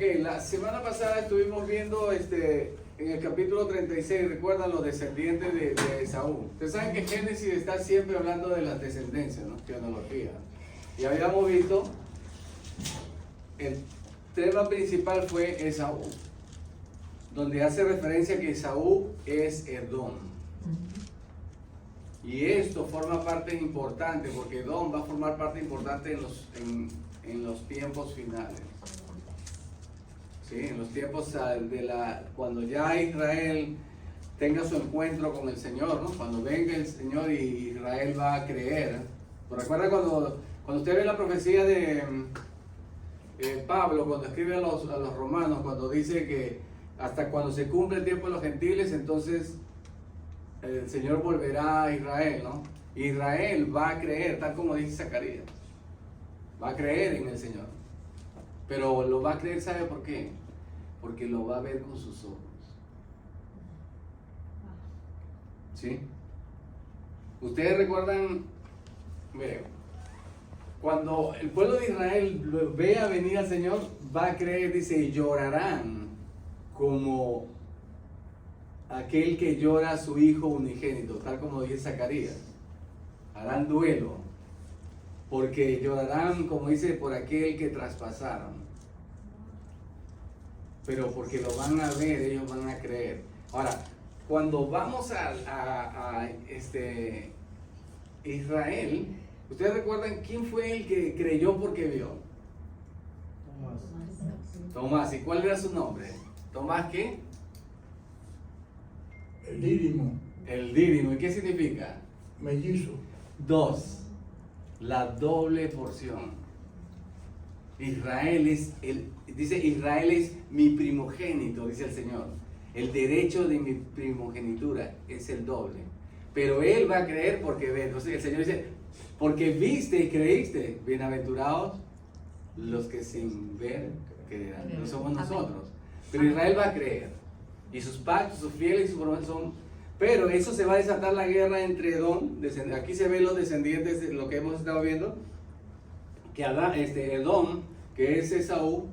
Ok, la semana pasada estuvimos viendo en el capítulo 36, recuerdan los descendientes de Esaú. Ustedes saben que Génesis está siempre hablando de las descendencias, ¿no? Genealogía. Y habíamos visto, el tema principal fue Esaú, donde hace referencia que Esaú es Edom. Y esto forma parte importante, porque Edom va a formar parte importante en los tiempos finales. ¿Sí? En los tiempos cuando ya Israel tenga su encuentro con el Señor, ¿no? Cuando venga el Señor y Israel va a creer. Pues recuerda cuando usted ve la profecía de Pablo, cuando escribe a los romanos, cuando dice que hasta cuando se cumple el tiempo de los gentiles, entonces el Señor volverá a Israel, ¿no? Israel va a creer, tal como dice Zacarías. Va a creer en el Señor. Pero lo va a creer, ¿sabe por qué? Porque lo va a ver con sus ojos. ¿Sí? Ustedes recuerdan, miren, cuando el pueblo de Israel vea venir al Señor, va a creer, dice, y llorarán como aquel que llora a su hijo unigénito, tal como dice Zacarías. Harán duelo, porque llorarán, como dice, por aquel que traspasaron. Pero porque lo van a ver, ellos van a creer. Ahora, cuando vamos a Israel, ¿ustedes recuerdan quién fue el que creyó porque vio? Tomás. ¿Y cuál era su nombre? ¿Tomás qué? El Dídimo. El Dídimo. ¿Y qué significa? Mellizo. 2. La doble porción. Israel es mi primogénito, dice el Señor. El derecho de mi primogenitura es el doble. Pero él va a creer porque ve. Entonces el Señor dice, porque viste y creíste, bienaventurados los que sin ver creerán. No somos nosotros. Pero Israel va a creer. Y sus pactos, sus fieles y sus promesas son. Pero eso se va a desatar la guerra entre Edom. Aquí se ven los descendientes de lo que hemos estado viendo. Que Edom, que es Esaú,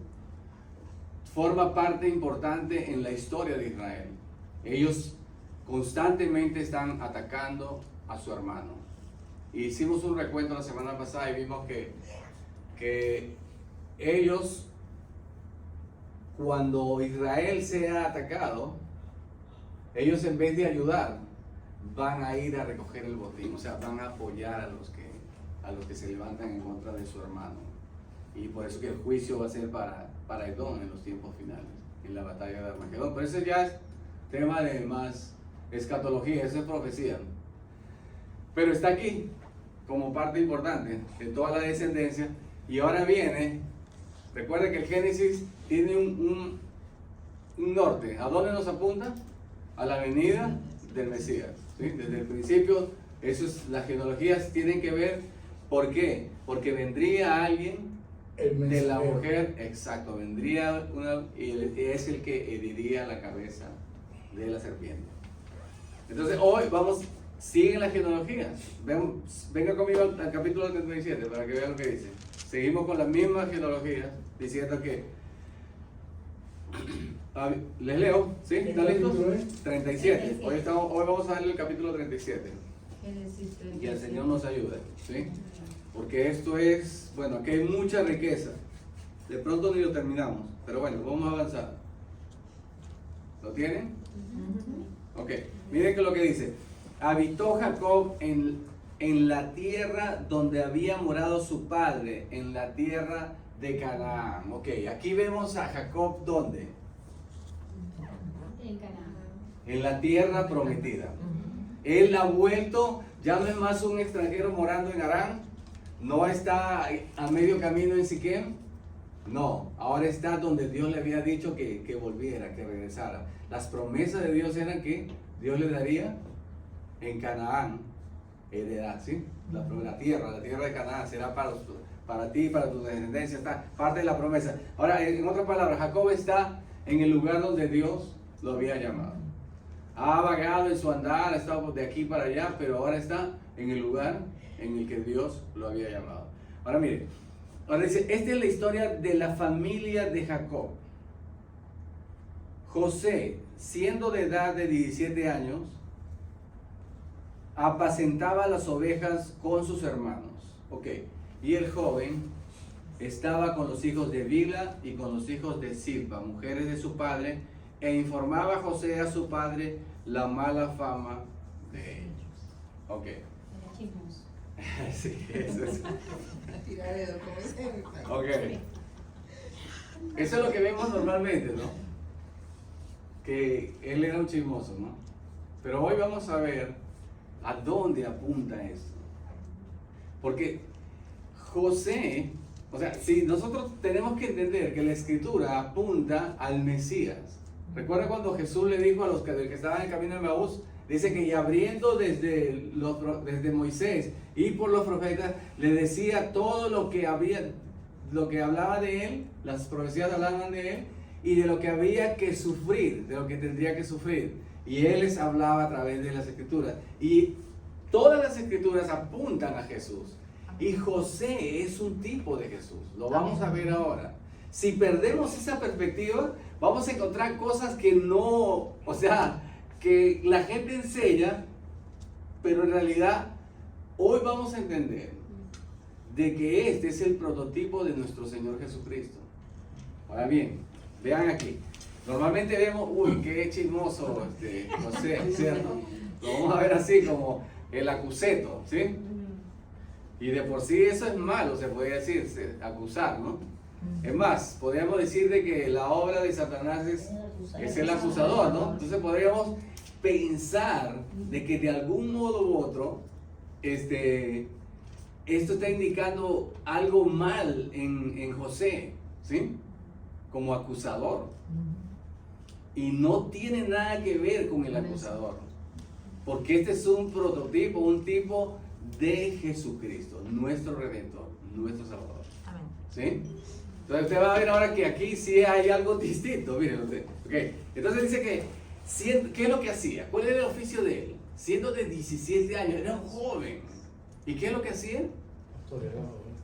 forma parte importante en la historia de Israel. Ellos constantemente están atacando a su hermano. Hicimos un recuento la semana pasada y vimos que ellos, cuando Israel sea atacado, ellos en vez de ayudar, van a ir a recoger el botín, o sea, van a apoyar a los que se levantan en contra de su hermano. Y por eso que el juicio va a ser para Edom en los tiempos finales, en la batalla de Armagedón. Pero ese ya es tema de más escatología, eso es profecía. Pero está aquí como parte importante de toda la descendencia. Y ahora viene, recuerda que el Génesis tiene un norte. ¿A dónde nos apunta? A la venida del Mesías. ¿Sí? Desde el principio, las genealogías tienen que ver. ¿Por qué? Porque vendría alguien de la mujer, exacto, vendría y es el que heriría la cabeza de la serpiente. Entonces hoy siguen las genealogías. Venga conmigo al capítulo 37 para que vean lo que dice. Seguimos con las mismas genealogías, diciendo que les leo, ¿sí? ¿Están listos? 37. Hoy vamos a darle el capítulo 37. Y el Señor nos ayude, ¿sí? Porque esto es, bueno, aquí hay mucha riqueza. De pronto ni lo terminamos, pero bueno, vamos a avanzar. ¿Lo tienen? Ok, miren que lo que dice. Habitó Jacob en la tierra donde había morado su padre, en la tierra de Canaán. Ok, aquí vemos a Jacob, ¿dónde? En Canaán. En la tierra prometida. Él ha vuelto, ya no es más un extranjero morando en Harán. No está a medio camino en Siquem. No, ahora está donde Dios le había dicho que volviera, que regresara. Las promesas de Dios eran que Dios le daría en Canaán heredad, ¿sí? La tierra de Canaán será para ti y para tu descendencia. Está parte de la promesa. Ahora, en otras palabras, Jacob está en el lugar donde Dios lo había llamado. Ha vagado en su andar, ha estado de aquí para allá, pero ahora está en el lugar en el que Dios lo había llamado. Ahora mire, ahora dice, esta es la historia de la familia de Jacob. José, siendo de edad de 17 años, apacentaba las ovejas con sus hermanos. Ok, y el joven estaba con los hijos de Bilha y con los hijos de Silpa, mujeres de su padre, e informaba a José a su padre la mala fama de ellos. Ok. Era chismoso. Sí, eso es. Tiradero, como dice mi padre. Ok. Eso es lo que vemos normalmente, ¿no? Que él era un chismoso, ¿no? Pero hoy vamos a ver a dónde apunta esto. Porque José, o sea, si nosotros tenemos que entender que la escritura apunta al Mesías. Recuerda cuando Jesús le dijo a los que estaban en el camino de Emaús, dice que y abriendo desde Moisés y por los profetas, le decía todo lo que hablaba de él, las profecías hablaban de él, y de lo que había que sufrir, de lo que tendría que sufrir. Y él les hablaba a través de las escrituras. Y todas las escrituras apuntan a Jesús. Y José es un tipo de Jesús. Lo vamos a ver ahora. Si perdemos esa perspectiva, vamos a encontrar cosas que no, o sea, que la gente enseña, pero en realidad hoy vamos a entender de que este es el prototipo de nuestro Señor Jesucristo. Ahora bien, vean aquí. Normalmente vemos, uy, qué chismoso José, ¿cierto? Lo vamos a ver así como el acuseto, ¿sí? Y de por sí eso es malo, se podría decir, acusar, ¿no? Es más, podríamos decir de que la obra de Satanás es el acusador, ¿no? Entonces podríamos pensar de que de algún modo u otro, esto está indicando algo mal en José, ¿sí? Como acusador. Y no tiene nada que ver con el acusador. Porque este es un prototipo, un tipo de Jesucristo, nuestro Redentor, nuestro Salvador. ¿Sí? Entonces usted va a ver ahora que aquí sí hay algo distinto. Miren usted. Okay. Entonces dice que, ¿qué es lo que hacía? ¿Cuál era el oficio de él? Siendo de 17 años, era un joven. ¿Y qué es lo que hacía?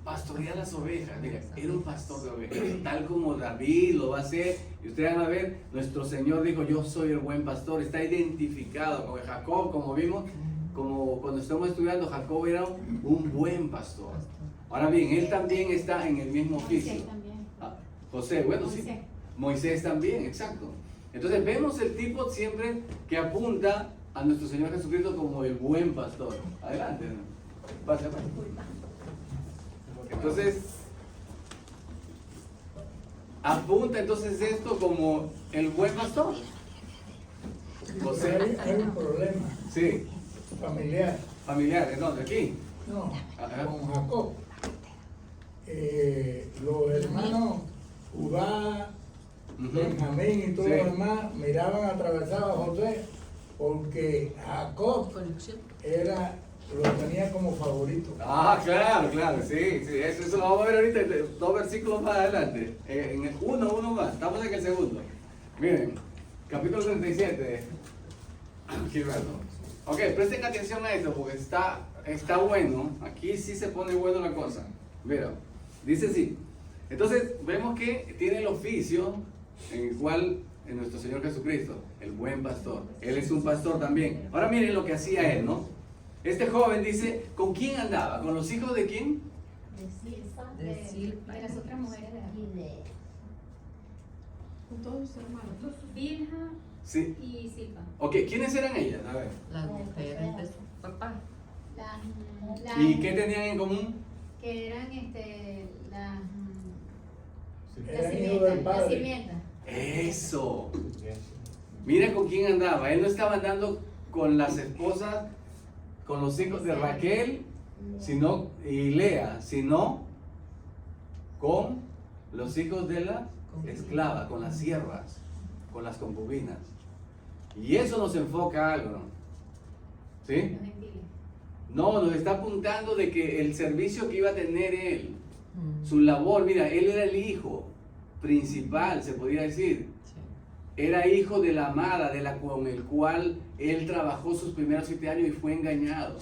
Pastorear las ovejas. Mira, era un pastor de ovejas, tal como David lo va a hacer. Y ustedes van a ver, nuestro Señor dijo, yo soy el buen pastor. Está identificado con Jacob, como vimos, como cuando estamos estudiando, Jacob era un buen pastor. Ahora bien, él también está en el mismo oficio. Moisés también. José, bueno, Moisés. sí. Moisés también, exacto. Entonces vemos el tipo siempre que apunta a nuestro Señor Jesucristo como el buen pastor. Adelante. Pase. Entonces, apunta entonces esto como el buen pastor. José. Hay un problema Sí. familiar. ¿De dónde? ¿Aquí? No, Ajá. con Jacob. Los hermanos Judá, Benjamín y todos Sí. los demás miraban atravesado a José porque Jacob lo tenía como favorito. Ah, claro, sí, eso lo vamos a ver ahorita, 2 versículos más adelante, en el uno más, estamos en el segundo. Miren, capítulo 37, aquí verlo. Ok, presten atención a esto porque está bueno, aquí sí se pone bueno la cosa. Mira, dice así, entonces vemos que tiene el oficio en el cual en nuestro Señor Jesucristo, el buen pastor, Él es un pastor también. Ahora miren lo que hacía Él, ¿no? Este joven dice, ¿con quién andaba? ¿Con los hijos de quién? De Silpa. De las otras mujeres de aquí. Con todos sus hermanos. Bilha Sí. y Silpa. Ok, ¿quiénes eran ellas? A ver. Las mujeres de su papá. ¿Y qué tenían en común? Que eran las Eran hijos del las padre. sirvientas. Eso. Mira con quién andaba. Él no estaba andando con las esposas, con los hijos de Raquel y Lea, sino con los hijos de la esclava, con las siervas, con las concubinas. Y eso nos enfoca a algo, ¿no? ¿Sí? Los gentiles. No, nos está apuntando de que el servicio que iba a tener él, su labor, mira, él era el hijo principal, se podría decir. Era hijo de la amada, con el cual él trabajó sus primeros 7 años y fue engañado.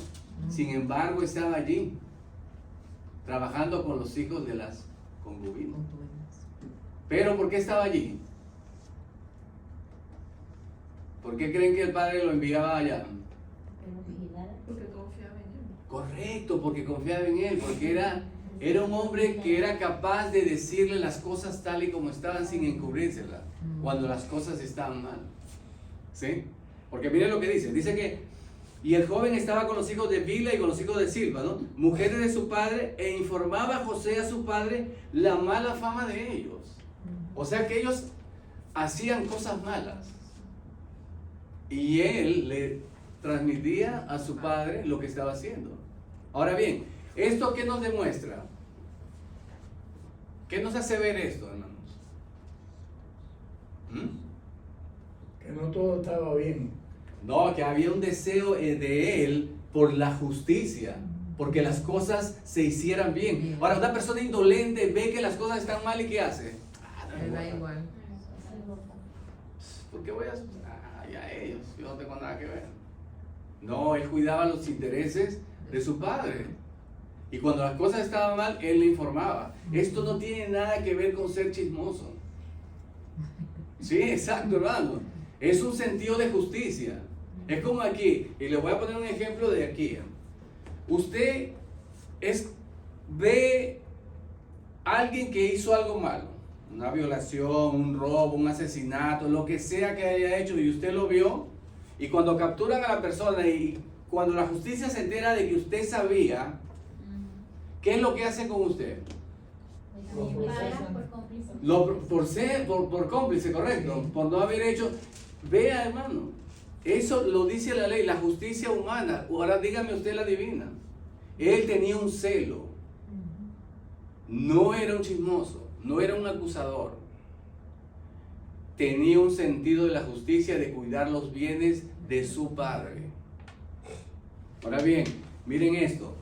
Sin embargo, estaba allí, trabajando con los hijos de las concubinas. Pero ¿por qué estaba allí? ¿Por qué creen que el padre lo enviaba allá? Porque confiaba en él. Correcto, porque confiaba en él, porque era un hombre que era capaz de decirle las cosas tal y como estaban sin encubrírselas, cuando las cosas estaban mal. ¿Sí? Porque miren lo que dice que y el joven estaba con los hijos de Bilha y con los hijos de Silpa, ¿no? Mujeres de su padre, e informaba a José a su padre la mala fama de ellos. O sea que ellos hacían cosas malas. Y él le transmitía a su padre lo que estaba haciendo. Ahora bien, ¿esto qué nos demuestra? ¿Qué nos hace ver esto, hermanos? Que no todo estaba bien. No, que había un deseo de él por la justicia, porque las cosas se hicieran bien. Ahora, una persona indolente ve que las cosas están mal y ¿qué hace? Le da igual. ¿Por qué voy a a ellos? Yo no tengo nada que ver. No, él cuidaba los intereses de su padre. Y cuando las cosas estaban mal, él le informaba. Esto no tiene nada que ver con ser chismoso. Sí, exacto, hermano. Es un sentido de justicia. Es como aquí, y le voy a poner un ejemplo de aquí. Usted ve a alguien que hizo algo malo, una violación, un robo, un asesinato, lo que sea que haya hecho, y usted lo vio, y cuando capturan a la persona y cuando la justicia se entera de que usted sabía, ¿qué es lo que hacen con usted? Por cómplice, correcto, por no haber hecho. Vea, hermano, eso lo dice la ley, la justicia humana. Ahora dígame usted la divina. Él tenía un celo, no era un chismoso, no era un acusador. Tenía un sentido de la justicia, de cuidar los bienes de su padre. Ahora bien, miren esto.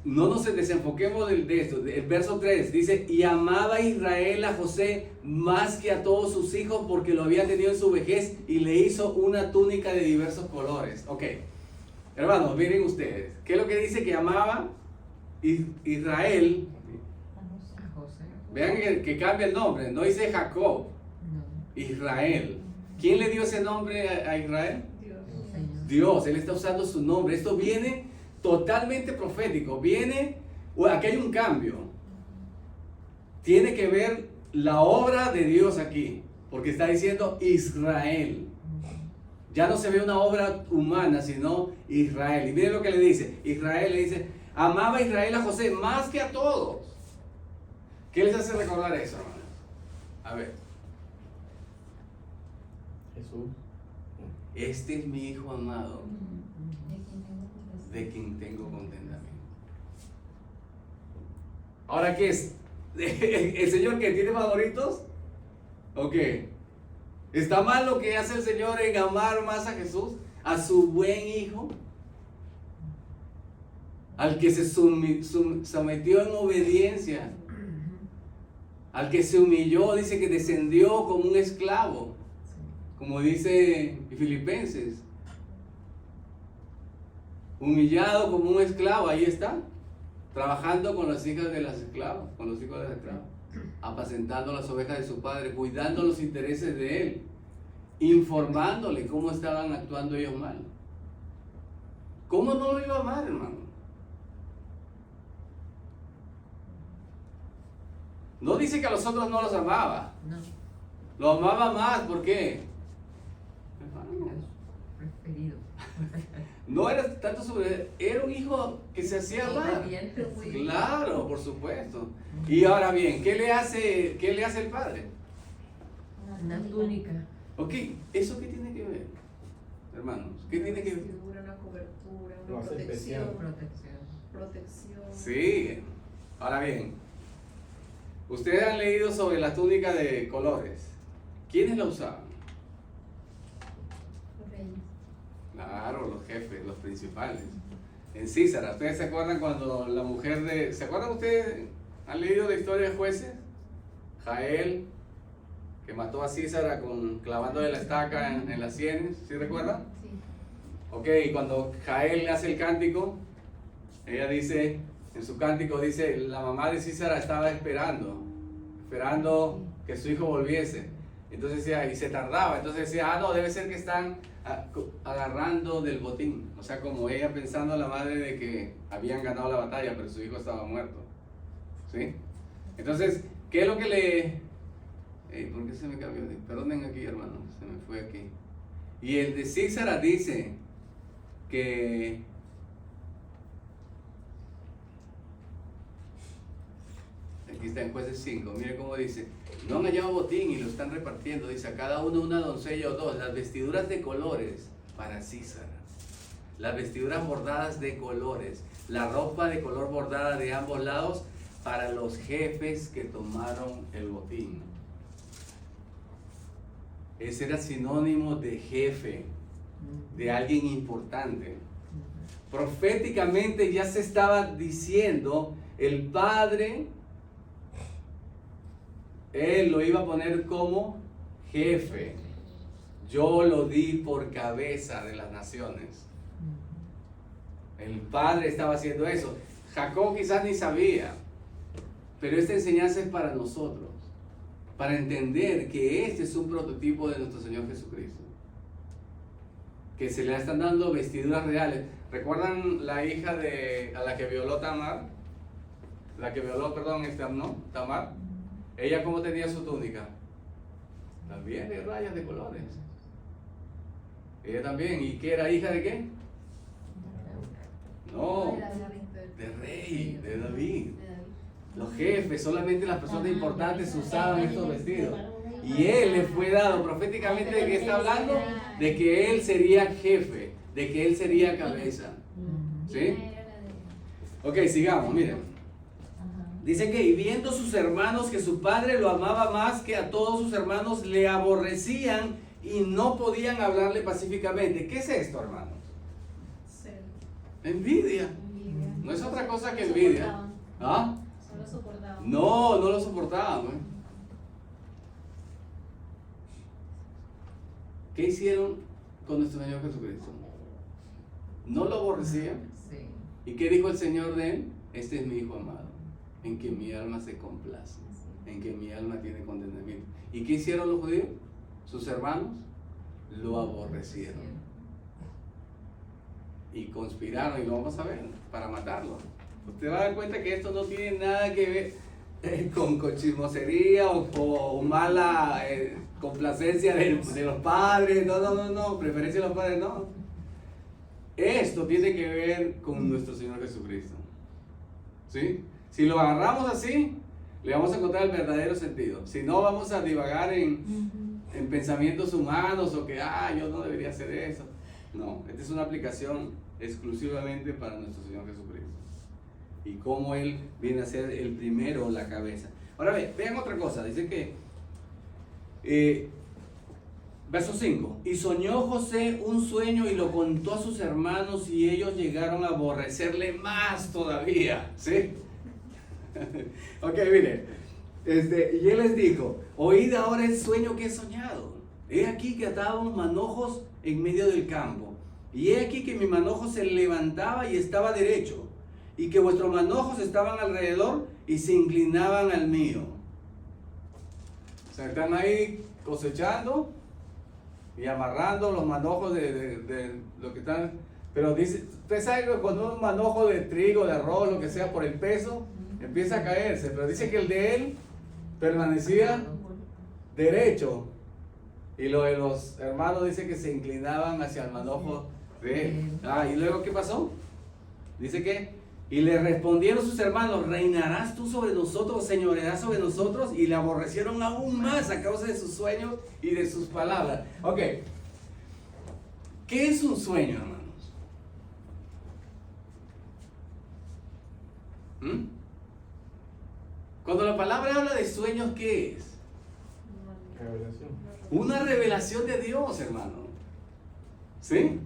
No nos desenfoquemos de esto. El verso 3 dice, y amaba Israel a José más que a todos sus hijos porque lo había tenido en su vejez y le hizo una túnica de diversos colores. Ok, hermanos, miren ustedes. ¿Qué es lo que dice que amaba Israel? A José. Vean que cambia el nombre. No dice Jacob, No. Israel. ¿Quién le dio ese nombre a Israel? Dios. Señor. Dios, Él está usando su nombre. Esto viene totalmente profético. Aquí hay un cambio. Tiene que ver la obra de Dios aquí, porque está diciendo Israel. Ya no se ve una obra humana, sino Israel. Y miren lo que le dice. Israel le dice, amaba a Israel a José más que a todos. ¿Qué les hace recordar eso, hermanos? A ver. Jesús. Este es mi hijo amado, de quien tengo contentamiento. ¿Ahora qué es? ¿El Señor que tiene favoritos? ¿O qué? ¿Está mal lo que hace el Señor en amar más a Jesús? ¿A su buen hijo? Al que se sometió en obediencia. Al que se humilló, dice que descendió como un esclavo. Como dice Filipenses. Humillado como un esclavo, ahí está. Trabajando con las hijas de las esclavas, con los hijos de las esclavas. Apacentando las ovejas de su padre, cuidando los intereses de él. Informándole cómo estaban actuando ellos mal. ¿Cómo no lo iba a amar, hermano? No dice que a los otros no los amaba. No. Lo amaba más, ¿por qué? Hermano, Preferido. no era tanto sobre... Era un hijo que se hacía amar. Obediente, sí. Claro, por supuesto. Y ahora bien, ¿qué le hace el padre? Una túnica. Ok, ¿eso qué tiene que ver, hermanos? ¿Qué tiene que ver? Una cobertura, Lo una hace especial. protección. Protección. Protección. Sí. Ahora bien, ustedes han leído sobre la túnica de colores. ¿Quiénes la usaban? Claro, los jefes, los principales. En Císara, ¿ustedes se acuerdan cuando la mujer de... ¿Se acuerdan ustedes? ¿Han leído la historia de jueces? Jael, que mató a Císara clavándole la estaca en las sienes, ¿sí recuerdan? Sí. Ok, cuando Jael hace el cántico, ella dice, en su cántico dice, la mamá de Císara estaba esperando que su hijo volviese. Entonces decía, y se tardaba, entonces decía, no, debe ser que están agarrando del botín. O sea, como ella pensando la madre de que habían ganado la batalla, pero su hijo estaba muerto. ¿Sí? Entonces, ¿qué es lo que le... ¿por qué se me cambió? Perdonen aquí, hermano, se me fue aquí. Y el de Císara dice que... Aquí está en Jueces 5, mire cómo dice, no han hallado botín y lo están repartiendo, dice, a cada uno una doncella o dos, las vestiduras de colores para Císara, las vestiduras bordadas de colores, la ropa de color bordada de ambos lados para los jefes que tomaron el botín. Ese era sinónimo de jefe, de alguien importante. Proféticamente ya se estaba diciendo, el padre, él lo iba a poner como jefe. Yo lo di por cabeza de las naciones. El padre estaba haciendo eso. Jacob quizás ni sabía, pero esta enseñanza es para nosotros, para entender que este es un prototipo de nuestro Señor Jesucristo, que se le están dando vestiduras reales. ¿Recuerdan la hija a la que violó Tamar? La que violó, perdón, Tamar. ¿Ella cómo tenía su túnica? También de rayas de colores. Ella también. ¿Y qué era? ¿Hija de qué? No, de rey, de David. Los jefes, solamente las personas importantes usaban estos vestidos. Y él le fue dado proféticamente, ¿de qué está hablando? De que él sería jefe, de que él sería cabeza. ¿Sí? Ok, sigamos, miren. Dice que y viendo sus hermanos que su padre lo amaba más que a todos sus hermanos, le aborrecían y no podían hablarle pacíficamente. ¿Qué es esto, hermanos? Envidia. No es otra cosa que envidia. ¿Ah? Solo soportaban. No, no lo soportaban. ¿Qué hicieron con nuestro Señor Jesucristo? ¿No lo aborrecían? Sí. ¿Y qué dijo el Señor de él? Este es mi Hijo amado, en que mi alma se complace, en que mi alma tiene contentamiento. ¿Y qué hicieron los judíos? Sus hermanos lo aborrecieron y conspiraron, y lo vamos a ver, para matarlo. Usted va a dar cuenta que esto no tiene nada que ver con chismosería o mala complacencia de los padres. No, preferencia de los padres, no. Esto tiene que ver con nuestro Señor Jesucristo. ¿Sí? Si lo agarramos así, le vamos a encontrar el verdadero sentido. Si no, vamos a divagar en pensamientos humanos o que, yo no debería hacer eso. No, esta es una aplicación exclusivamente para nuestro Señor Jesucristo. Y cómo Él viene a ser el primero, la cabeza. Ahora vean otra cosa, dice que, verso 5, y soñó José un sueño y lo contó a sus hermanos y ellos llegaron a aborrecerle más todavía, ¿sí? Ok, mire, y él les dijo, oíd ahora el sueño que he soñado. He aquí que atábamos manojos en medio del campo, y he aquí que mi manojo se levantaba y estaba derecho, y que vuestros manojos estaban alrededor y se inclinaban al mío. O sea, están ahí cosechando y amarrando los manojos de lo que están. Pero dice, usted sabe que cuando un manojo de trigo, de arroz, lo que sea, por el peso, empieza a caerse. Pero dice que el de él permanecía derecho. Y lo de los hermanos dice que se inclinaban hacia el manojo de él. ¿Y luego qué pasó? Dice que, y le respondieron sus hermanos, ¿reinarás tú sobre nosotros, señorearás sobre nosotros? Y le aborrecieron aún más a causa de sus sueños y de sus palabras. Ok, ¿qué es un sueño, hermanos? Cuando la palabra habla de sueños, ¿qué es? Revelación. Una revelación de Dios, hermano. ¿Sí?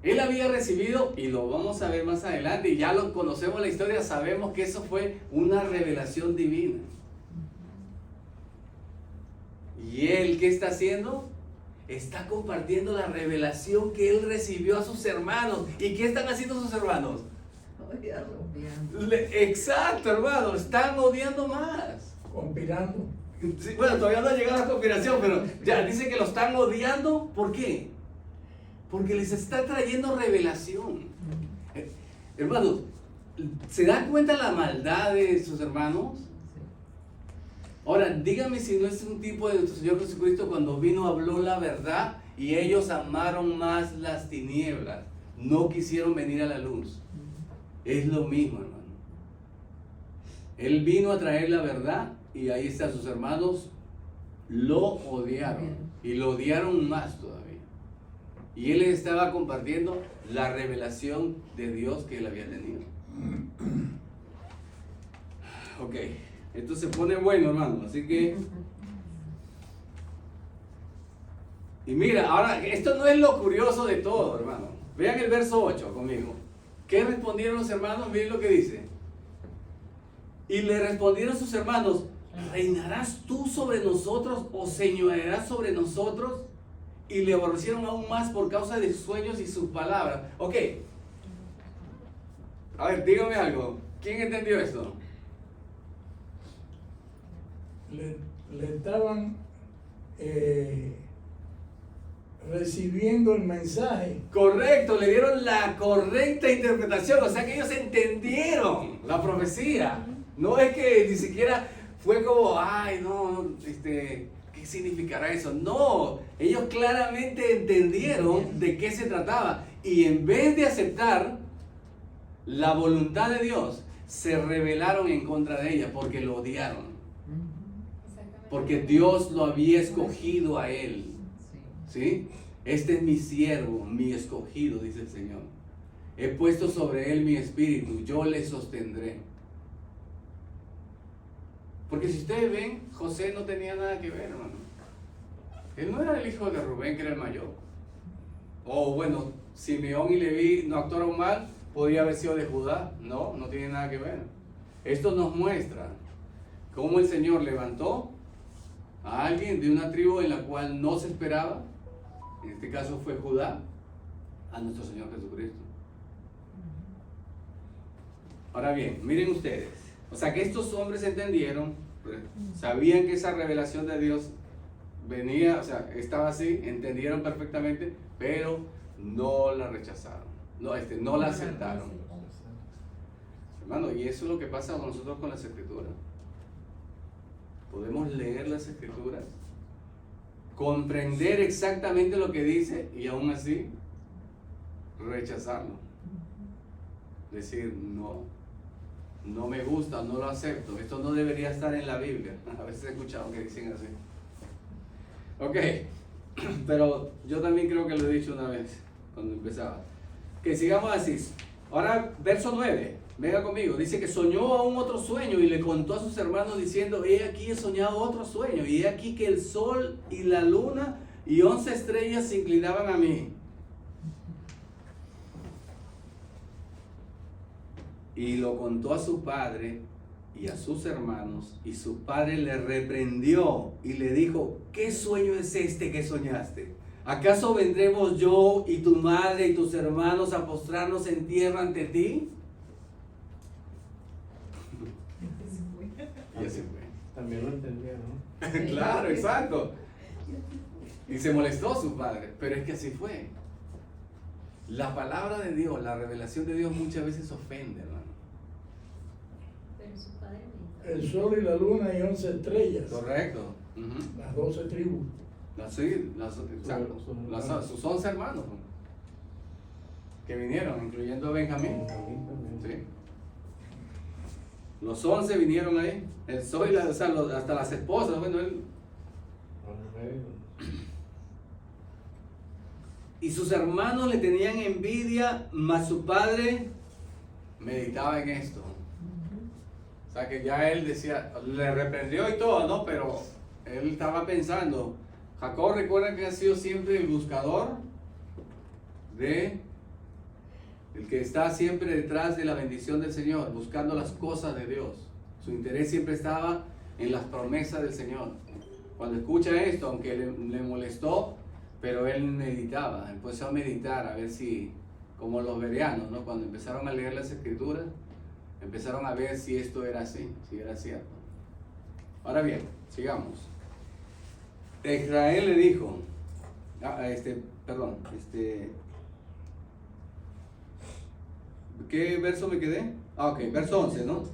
Él había recibido, y lo vamos a ver más adelante, y ya lo conocemos la historia, sabemos que eso fue una revelación divina. ¿Y él qué está haciendo? Está compartiendo la revelación que él recibió a sus hermanos. ¿Y qué están haciendo sus hermanos? Odiarlo. Exacto, hermano, están odiando más. Conspirando. Sí, bueno, todavía no ha llegado a la conspiración, pero ya dice que lo están odiando. ¿Por qué? Porque les está trayendo revelación. Hermanos, ¿se dan cuenta la maldad de sus hermanos? Ahora, dígame si no es un tipo de nuestro Señor Jesucristo cuando vino, habló la verdad y ellos amaron más las tinieblas. No quisieron venir a la luz. Es lo mismo, hermano. Él vino a traer la verdad y ahí están sus hermanos, lo odiaron y lo odiaron más todavía. Y él estaba compartiendo la revelación de Dios que él había tenido. Ok, esto se pone bueno, hermano, así que... Y mira, ahora, esto no es lo curioso de todo, hermano. Vean el verso 8 conmigo. ¿Qué respondieron los hermanos? Miren lo que dice. Y le respondieron sus hermanos, ¿reinarás tú sobre nosotros o señorearás sobre nosotros? Y le aborrecieron aún más por causa de sus sueños y sus palabras. Ok. A ver, dígame algo. ¿Quién entendió esto? Le estaban recibiendo el mensaje. Correcto, le dieron la correcta interpretación. O sea que ellos entendieron la profecía. No es que ni siquiera fue como, ay, no, ¿qué significará eso? No, ellos claramente entendieron de qué se trataba. Y en vez de aceptar la voluntad de Dios, se rebelaron en contra de ella porque lo odiaron. Porque Dios lo había escogido a él. ¿Sí? Este es mi siervo, mi escogido, dice el Señor. He puesto sobre él mi espíritu, yo le sostendré. Porque si ustedes ven, José no tenía nada que ver, hermano. Él no era el hijo de Rubén, que era el mayor. O bueno, Simeón y Leví no actuaron mal, podía haber sido de Judá. No, no tiene nada que ver. Esto nos muestra cómo el Señor levantó a alguien de una tribu en la cual no se esperaba, en este caso fue Judá, a nuestro Señor Jesucristo. Ahora bien, miren ustedes, o sea que estos hombres entendieron, sabían que esa revelación de Dios venía, o sea, estaba así, entendieron perfectamente, pero no la rechazaron, no la aceptaron. Hermano, y eso es lo que pasa con nosotros con las Escrituras. Podemos leer las Escrituras, comprender exactamente lo que dice y aún así rechazarlo. Decir, no me gusta, no lo acepto, esto no debería estar en la Biblia. A veces he escuchado que dicen así. Ok, pero yo también creo que lo he dicho una vez cuando empezaba. Que sigamos así. Ahora, verso 9. Venga conmigo, dice que soñó aún otro sueño y le contó a sus hermanos diciendo, he aquí he soñado otro sueño y he aquí que el sol y la luna y 11 estrellas se inclinaban a mí. Y lo contó a su padre y a sus hermanos y su padre le reprendió y le dijo, ¿qué sueño es este que soñaste? ¿Acaso vendremos yo y tu madre y tus hermanos a postrarnos en tierra ante ti? Y así fue. También lo entendía, ¿no? Claro, exacto. Y se molestó su padre, pero es que así fue. La palabra de Dios, la revelación de Dios muchas veces ofende, hermano. Pero su padre El sol y la luna y 11 estrellas. Correcto. Las 12 tribus. Sí, exacto. Sus 11 hermanos que vinieron, incluyendo a Benjamín. Sí. Los 11 vinieron ahí. El sol y hasta las esposas. Bueno, él. Y sus hermanos le tenían envidia, mas su padre meditaba en esto. O sea que ya él decía, le reprendió y todo, ¿no? Pero él estaba pensando. Jacob, recuerda que ha sido siempre el buscador el que está siempre detrás de la bendición del Señor, buscando las cosas de Dios. Su interés siempre estaba en las promesas del Señor. Cuando escucha esto, aunque le molestó, pero él meditaba, empezó a meditar, a ver si, como los bereanos, ¿no? Cuando empezaron a leer las Escrituras, empezaron a ver si esto era así, si era cierto. Ahora bien, sigamos. Israel le dijo, ¿qué verso me quedé? Ok, verso 11, ¿no?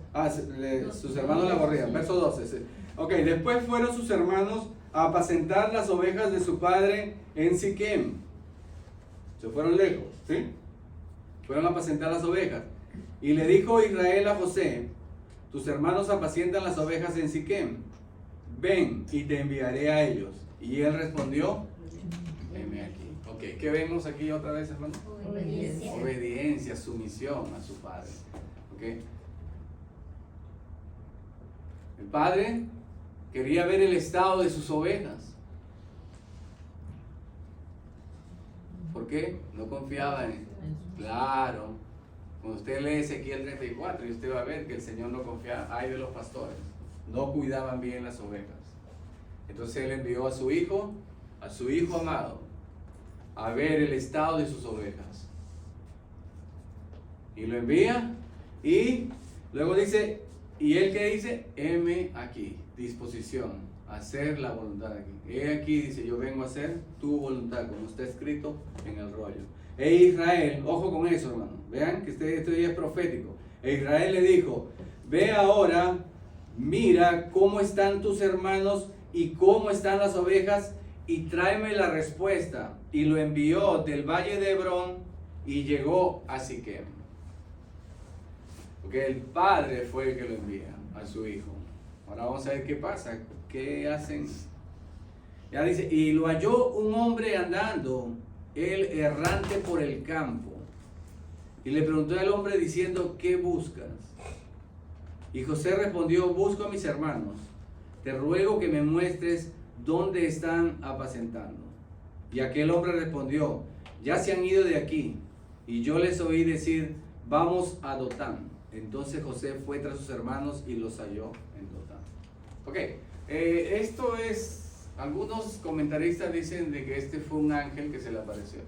Sus hermanos la aborrían, verso 12. Sí. Ok, después fueron sus hermanos a apacentar las ovejas de su padre en Siquem. Se fueron lejos, ¿sí? Fueron a apacentar las ovejas. Y le dijo Israel a José, tus hermanos apacientan las ovejas en Siquem. Ven y te enviaré a ellos. Y él respondió, heme aquí. Ok, ¿qué vemos aquí otra vez, hermano? Obediencia. Obediencia, sumisión a su padre. Ok. El padre quería ver el estado de sus ovejas. ¿Por qué? No confiaba en... Claro. Cuando usted lee Ezequiel 34 y usted va a ver que el Señor no confiaba, ay de los pastores, no cuidaban bien las ovejas. Entonces él envió a su hijo amado, a ver el estado de sus ovejas. Y lo envía y luego dice, ¿y él qué dice? Heme aquí, disposición, hacer la voluntad aquí. He aquí, dice, yo vengo a hacer tu voluntad, como está escrito en el rollo. E Israel, ojo con eso, hermano, vean que este día es profético. E Israel le dijo, ve ahora, mira cómo están tus hermanos y cómo están las ovejas y tráeme la respuesta. Y lo envió del valle de Hebrón y llegó a Siquem. Porque el padre fue el que lo envía a su hijo. Ahora vamos a ver qué pasa, qué hacen. Ya dice, y lo halló un hombre andando, él errante por el campo. Y le preguntó al hombre diciendo, ¿qué buscas? Y José respondió, busco a mis hermanos. Te ruego que me muestres dónde están apacentando. Y aquel hombre respondió, ya se han ido de aquí. Y yo les oí decir, vamos a Dotán. Entonces José fue tras sus hermanos y los halló en Dotán. Ok, esto es, algunos comentaristas dicen de que este fue un ángel que se le apareció.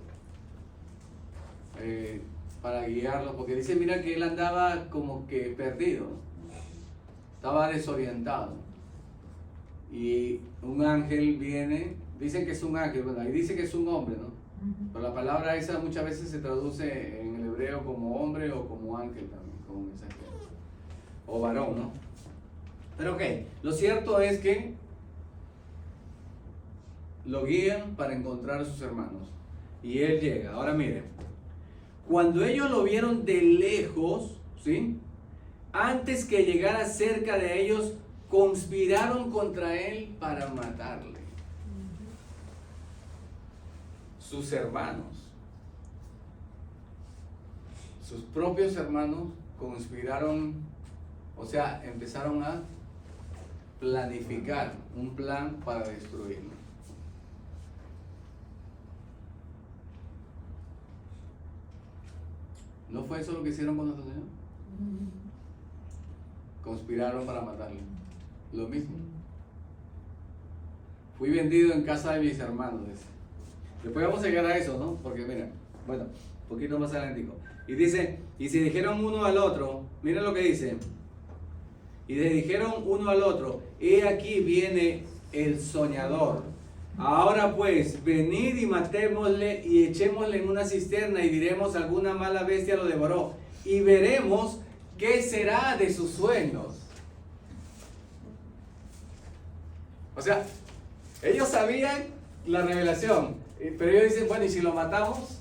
Para guiarlo, porque dice, mira que él andaba como que perdido. Estaba desorientado. Y un ángel viene, dicen que es un ángel, bueno, ahí dice que es un hombre, ¿no? Pero la palabra esa muchas veces se traduce en el hebreo como hombre o como ángel también, como mensajero. O varón, ¿no? Pero ok, lo cierto es que lo guían para encontrar a sus hermanos. Y él llega. Ahora miren, cuando ellos lo vieron de lejos, ¿sí? Antes que llegara cerca de ellos, conspiraron contra él para matarle. Sus hermanos, sus propios hermanos conspiraron, o sea, empezaron a planificar un plan para destruirlo. ¿No fue eso lo que hicieron con nuestro Señor? Conspiraron para matarle. Lo mismo. Fui vendido en casa de mis hermanos. Después vamos a llegar a eso, ¿no? Porque mira, bueno, un poquito más adelante. Y dice, y se dijeron uno al otro, miren lo que dice. Y le dijeron uno al otro, he aquí viene el soñador. Ahora pues, venid y matémosle y echémosle en una cisterna y diremos alguna mala bestia lo devoró. Y veremos qué será de sus sueños. O sea, ellos sabían la revelación, pero ellos dicen, bueno, ¿y si lo matamos?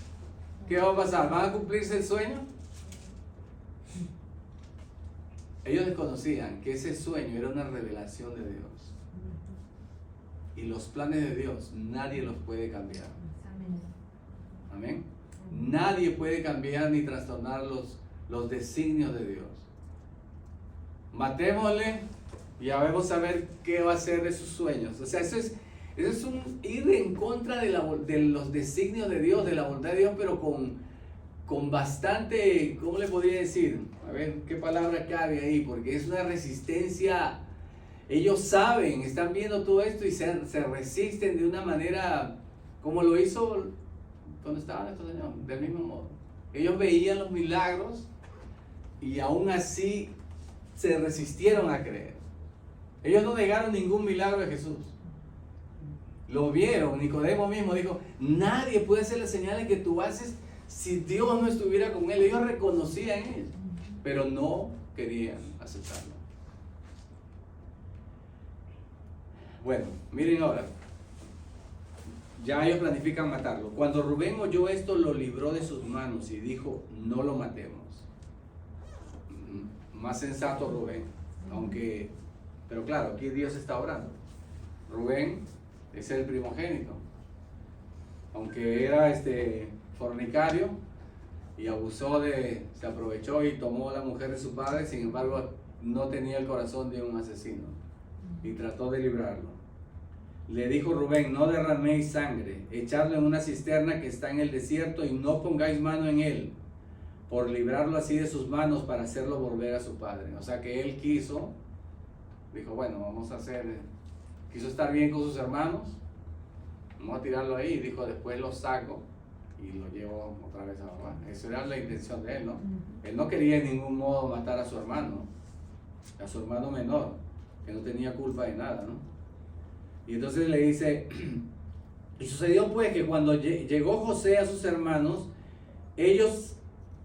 ¿Qué va a pasar? ¿Van a cumplirse el sueño? Ellos desconocían que ese sueño era una revelación de Dios. Y los planes de Dios nadie los puede cambiar. Amén. Nadie puede cambiar ni trastornar los designios de Dios. Matémosle y ya vamos a ver qué va a hacer de sus sueños. O sea, eso es un ir en contra de los designios de Dios, de la voluntad de Dios, pero con bastante, ¿cómo le podría decir? A ver, ¿qué palabra cabe ahí? Porque es una resistencia. Ellos saben, están viendo todo esto y se resisten de una manera como lo hizo cuando estaba nuestro Señor, del mismo modo. Ellos veían los milagros y aún así se resistieron a creer. Ellos no negaron ningún milagro de Jesús. Lo vieron. Nicodemo mismo dijo, nadie puede hacer las señales que tú haces si Dios no estuviera con él. Ellos reconocían eso, pero no querían aceptarlo. Bueno, miren ahora. Ya ellos planifican matarlo. Cuando Rubén oyó esto, lo libró de sus manos y dijo, no lo matemos. Más sensato Rubén, aunque, pero claro, aquí Dios está obrando. Rubén es el primogénito, aunque era fornicario y se aprovechó y tomó la mujer de su padre, sin embargo no tenía el corazón de un asesino y trató de librarlo. Le dijo Rubén, no derraméis sangre, echadlo en una cisterna que está en el desierto y no pongáis mano en él, por librarlo así de sus manos para hacerlo volver a su padre. O sea que él dijo, bueno, quiso estar bien con sus hermanos, vamos a tirarlo ahí, y dijo, después lo saco y lo llevo otra vez a mamá. Esa era la intención de él, ¿no? Él no quería en ningún modo matar a su hermano menor, que no tenía culpa de nada, ¿no? Y entonces le dice, y sucedió pues que cuando llegó José a sus hermanos, ellos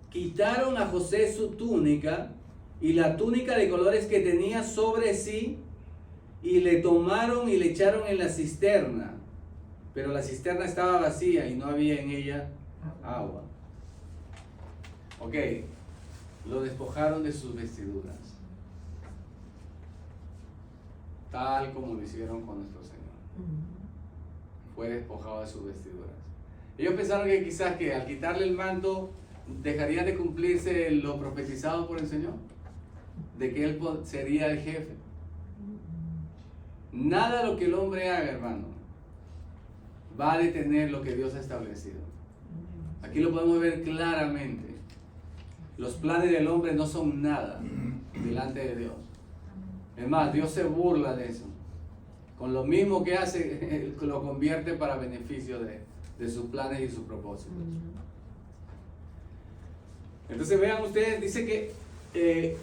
quitaron a José su túnica y la túnica de colores que tenía sobre sí, y le tomaron y le echaron en la cisterna, pero la cisterna estaba vacía y no había en ella agua. Ok, lo despojaron de sus vestiduras, tal como lo hicieron con nuestro Señor. Fue despojado de sus vestiduras. Ellos pensaron que quizás que al quitarle el manto dejaría de cumplirse lo profetizado por el Señor, de que Él sería el jefe. Nada lo que el hombre haga, hermano, va a detener lo que Dios ha establecido. Aquí lo podemos ver claramente. Los planes del hombre no son nada delante de Dios. Es más, Dios se burla de eso. Con lo mismo que hace, lo convierte para beneficio de sus planes y sus propósitos. Entonces vean ustedes, dice que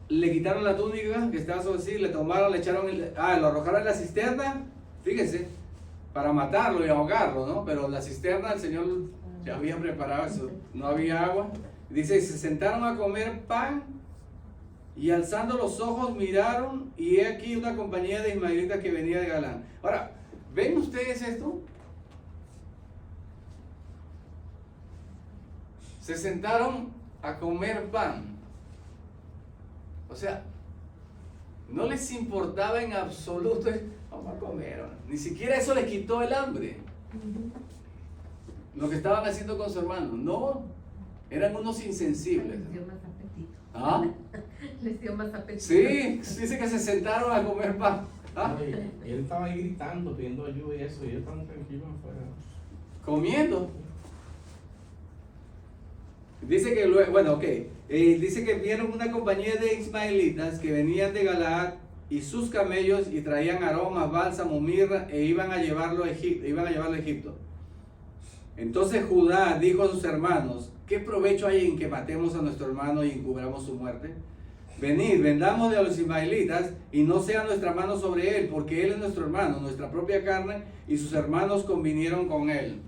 le quitaron la túnica que estaba sobre sí, le tomaron, le echaron, lo arrojaron en la cisterna, fíjense, para matarlo y ahogarlo, ¿no? Pero la cisterna el Señor ya había preparado eso, no había agua. Dice, se sentaron a comer pan y alzando los ojos miraron y he aquí una compañía de ismaelitas que venía de Galán. Ahora, ¿ven ustedes esto? Se sentaron a comer pan. O sea, no les importaba en absoluto, vamos a comer, ni siquiera eso les quitó el hambre. Lo que estaban haciendo con su hermano, no, eran unos insensibles. Les dio más apetito. ¿Ah? Les dio más apetito. Sí, dice que se sentaron a comer pan. ¿Ah? Y él estaba ahí gritando, pidiendo ayuda y eso, y ellos estaban tranquilos afuera. Comiendo. Dice que luego, bueno, ok, dice que vieron una compañía de ismaelitas que venían de Galaad y sus camellos y traían aromas, bálsamo, mirra e iban a llevarlo a Egipto. Entonces Judá dijo a sus hermanos, ¿qué provecho hay en que matemos a nuestro hermano y encubramos su muerte? Venid, vendamos de los ismaelitas y no sea nuestra mano sobre él, porque él es nuestro hermano, nuestra propia carne, y sus hermanos convinieron con él.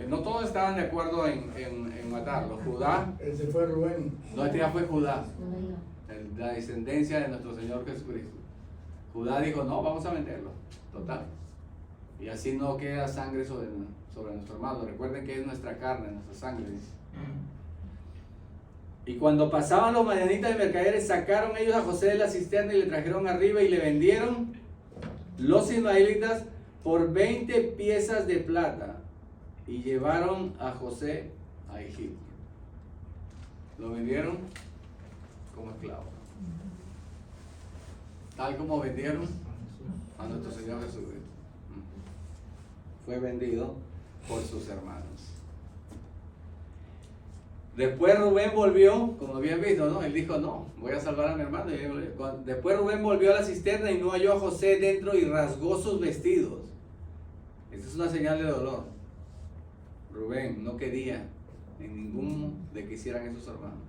No todos estaban de acuerdo en matarlo. Judá, Ese fue Rubén. no, este ya fue Judá, la descendencia de nuestro Señor Jesucristo. Judá dijo, no, vamos a venderlo, total. Y así no queda sangre sobre nuestro hermano. Recuerden que es nuestra carne, nuestra sangre. Y cuando pasaban los madianitas y mercaderes, sacaron ellos a José de la cisterna y le trajeron arriba y le vendieron los ismaelitas por 20 piezas de plata. Y llevaron a José a Egipto. Lo vendieron como esclavo. Tal como vendieron a nuestro Señor Jesucristo. Fue vendido por sus hermanos. Después Rubén volvió, como habían visto, ¿no? Él dijo, no, voy a salvar a mi hermano. Después Rubén volvió a la cisterna y no halló a José dentro y rasgó sus vestidos. Esta es una señal de dolor. Rubén no quería en ninguno de que hicieran esos hermanos.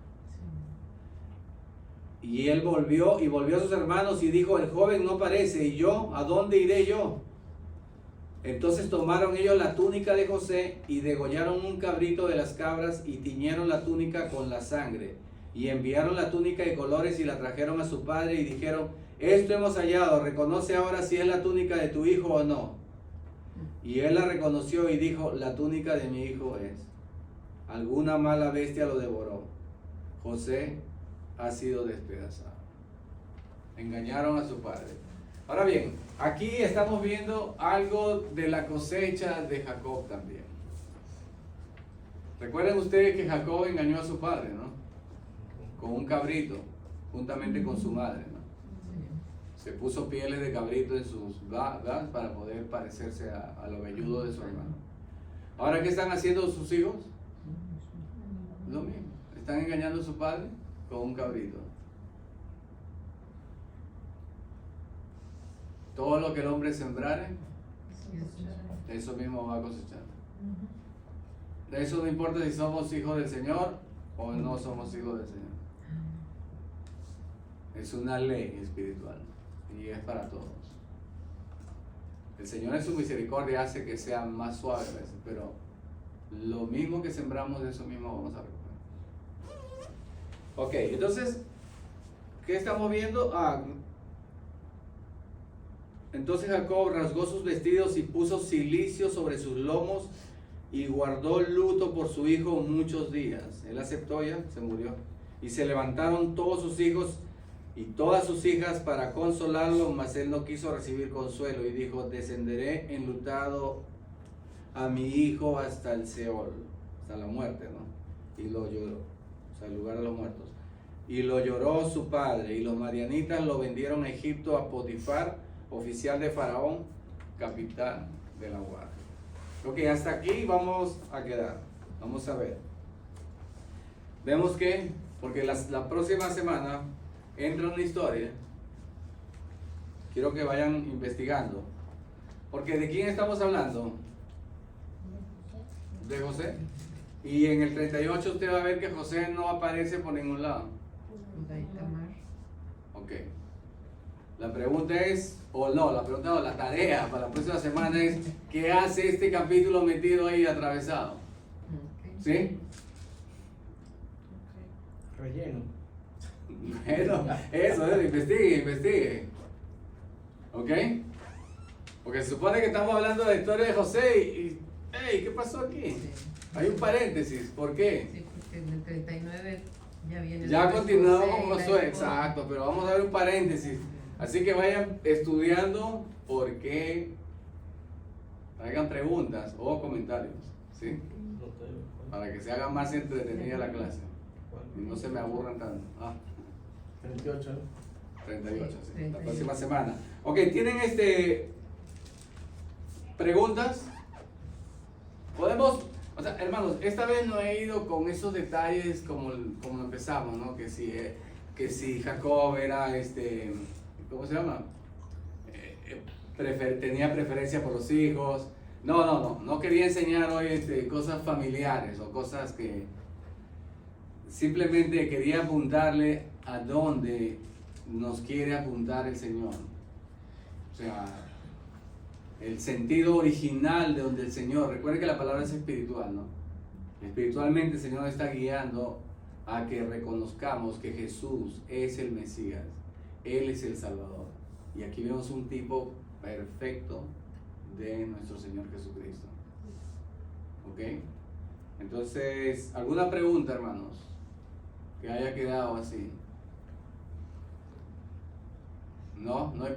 Y él volvió a sus hermanos y dijo, el joven no parece, ¿y yo? ¿A dónde iré yo? Entonces tomaron ellos la túnica de José y degollaron un cabrito de las cabras y tiñeron la túnica con la sangre. Y enviaron la túnica de colores y la trajeron a su padre y dijeron, esto hemos hallado, reconoce ahora si es la túnica de tu hijo o no. Y él la reconoció y dijo, la túnica de mi hijo es. Alguna mala bestia lo devoró. José ha sido despedazado. Engañaron a su padre. Ahora bien, aquí estamos viendo algo de la cosecha de Jacob también. Recuerden ustedes que Jacob engañó a su padre, ¿no? Con un cabrito, juntamente con su madre, ¿no? Se puso pieles de cabrito en sus vagas para poder parecerse a lo velludo de su hermano. Ahora, ¿qué están haciendo sus hijos? Lo mismo. Están engañando a su padre con un cabrito. Todo lo que el hombre sembrare, eso mismo va a cosechar. De eso no importa si somos hijos del Señor o no somos hijos del Señor. Es una ley espiritual y es para todos. El Señor en su misericordia hace que sea más suave a veces, pero lo mismo que sembramos, de eso mismo vamos a recoger. Ok, entonces, ¿qué estamos viendo? Entonces Jacob rasgó sus vestidos y puso cilicio sobre sus lomos y guardó luto por su hijo muchos días. Él aceptó ya, se murió. Y se levantaron todos sus hijos y todas sus hijas para consolarlo, mas él no quiso recibir consuelo y dijo, descenderé enlutado a mi hijo hasta el Seol, hasta la muerte, ¿no? Y lo lloró, o sea, el lugar de los muertos. Y lo lloró su padre, y los madianitas lo vendieron a Egipto a Potifar, oficial de Faraón, capitán de la guardia. Ok, hasta aquí vamos a quedar. Vamos a ver. Vemos que, porque la próxima semana entra una historia. Quiero que vayan investigando. Porque ¿de quién estamos hablando? De José. Y en el 38 usted va a ver que José no aparece por ningún lado. Ok. La pregunta es, la tarea para la próxima semana es, ¿qué hace este capítulo metido ahí atravesado? ¿Sí? Relleno. Bueno, eso, investigue. ¿Ok? Porque se supone que estamos hablando de la historia de José y hey, ¿qué pasó aquí? Hay un paréntesis, ¿por qué? Sí, porque en el 39 ya viene. Ya continuamos con José y la Josué, esposa. exacto, pero vamos a ver un paréntesis. Así que vayan estudiando porque traigan preguntas o comentarios, ¿sí? Para que se haga más entretenida la clase y no se me aburran tanto. 38, ¿no? 38, sí, la 38. próxima semana. Ok, ¿tienen preguntas? Podemos, o sea, hermanos, esta vez no he ido con esos detalles como empezamos, ¿no? Que si Jacob era ¿cómo se llama? Tenía preferencia por los hijos. No quería enseñar hoy cosas familiares o cosas que simplemente quería apuntarle a dónde nos quiere apuntar el Señor. O sea, el sentido original de donde el Señor, recuerden que la palabra es espiritual, ¿no? Espiritualmente el Señor está guiando a que reconozcamos que Jesús es el Mesías. Él es el Salvador. Y aquí vemos un tipo perfecto de nuestro Señor Jesucristo. ¿Ok? Entonces, ¿alguna pregunta, hermanos? Que haya quedado así. No hay